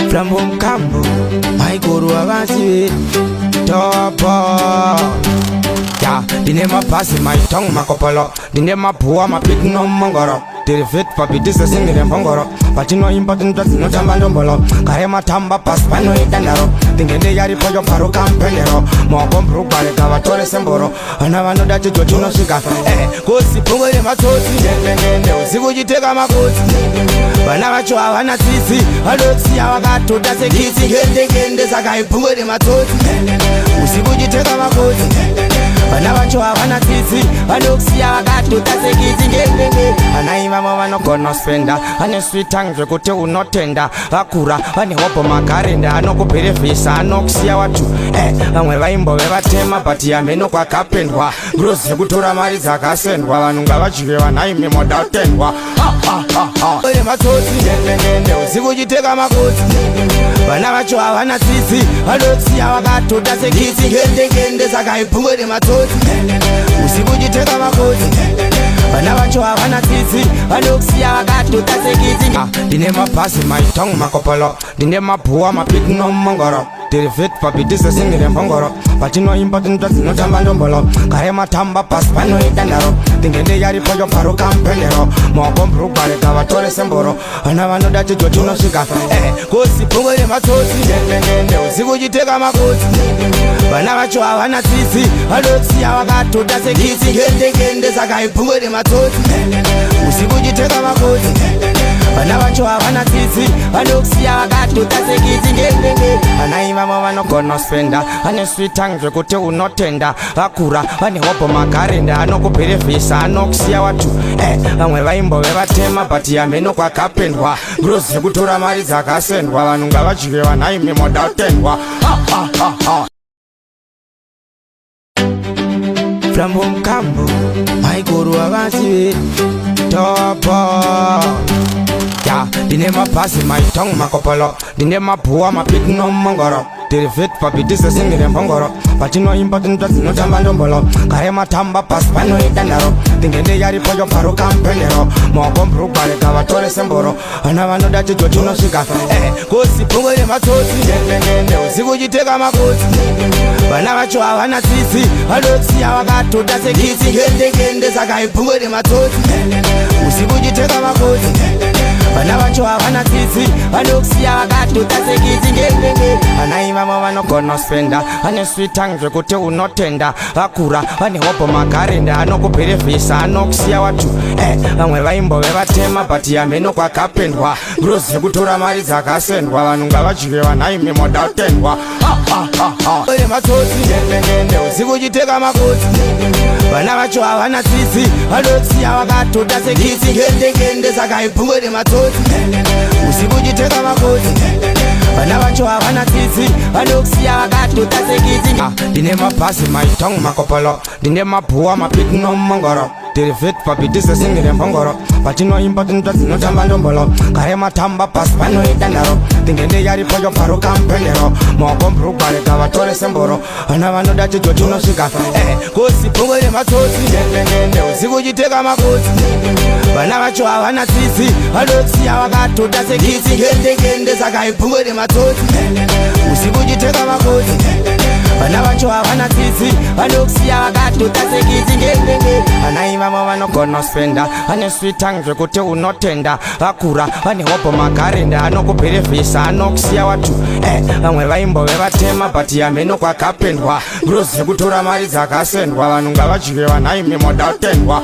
From Humkambo, my guru avasi Topo. Yeah, the name of passing my tongue, Macopolo. The name of poor, my pick no mongoro. The fit for this is singing in Pongoro. But you know important that's not a mandombolo. Karema tamba pass pano itanaro. Thinking they are for your paro campenero. More compro barricava torres and boro. And I know that you do not sugar. Eh, go see Pungwe nematsotsi. See what you take on my coat. But now I try and I see. I don't see how I got to that's a kissy. Again, there's a guy Pungwe nematsotsi. See what you take on my coat. But now I try and I see. I don't see how I got to that's a kissy. And I'm no gonna spender. And a sweet tongue, you could tell not tender. Akura, and hope on my carenda. I no go pay the face. I no see what you. Eh, and when rainbow ever tema, but I may no quack up and wa. Gross, you go to Ramariza, send one Gavachi, and I may more doubt ten wa. See what you take on my coat. But now I try and I see. I don't see how I got to that's a kissy. Again, there's a guy Pungwe nematsotsi. See what you take on my coat. But now I try and I see. I don't see how I got to that's a kissy. The name of passing my tongue, Macopolo. The name of poor, my pick no mongoro. The fit for this is singing in Pongoro. But you know important that's not a mandombolo. Karema tamba pass pano itanaro. Thinking they are for your paro campenero. More compro barricava torres and boro. And I know that you do not sugar. Eh, go see Pungwe nematsotsi. See what you take on my coat. But now I try and I see. I don't see how I got to that's a kissy. Again, there's a guy Pungwe nematsotsi. See what you take on my coat. But now I try and I see. I don't see how I got to that's a kissy. And I'm no gonna spender. And a sweet tongue, you could tell not tender. Akura, and hope on my carenda. I no go pay the face. I no see what you. Eh, and when rainbow ever tema, but I may no quack up and wa. Gross, you go to Ramariza, send one Gavachi, and I may more doubt ten wa. From Humkambo, my guru avasi Topo. Yeah, the name of passing my tongue, Macopolo. The name of poor, my pick no mongoro. The fit for this is singing in Pongoro. But you know important that's not a mandombolo. Karema tamba pass pano itanaro. Thinking they are for your paro campenero. More compro barricava torres and boro. And I know that you do not sugar. Eh, go see Pungwe nematsotsi. See what you take on my coat. But now I try and I see. I don't see how I got to that's a kissy. Again, there's a guy Pungwe nematsotsi. See what you take on my coat. But now I try and I see. I don't see how I got to that's a kissy. And I'm no gonna spender. And a sweet tongue, you could tell not tender. Akura, and hope on my carenda. I no go pay the face. I no see what you. Eh, and when rainbow ever tema, but I may no quack up and wa. Gross, you go to Ramariza, send one Gavachi, and I may more doubt ten wa. See what you take on my coat. But now I try and I see. I don't see how I got to that's a kissy. Again, there's a guy Pungwe nematsotsi. See what you take on my coat. But now I try and I see. I don't see how I got to that's a kissy. The name of passing my tongue, Macopolo. The name of poor, my pick no mongoro. The fit for this is singing in Pongoro. But you know important that's not a mandombolo. Karema tamba pass pano itanaro. Thinking they are for your paro campenero. More compro barricava torres and boro. And I know that you do not sugar. Eh, go see Pungwe nematsotsi. See what you take on my coat. But now I try and I see. I don't see how I got to that's a kissy. Again, there's a guy Pungwe nematsotsi. See what you take on my coat. But now I try and I see. I don't see how I got to that's a kissy. And I'm no gonna spender. And a sweet tongue, you could tell not tender. Akura, and hope on my carenda. I no go pay the face. I no see what you. Eh, and when rainbow ever tema, but I may no quack up and wa. Gross, you go to Ramariza, send one Gavachi, and I may more doubt ten wa.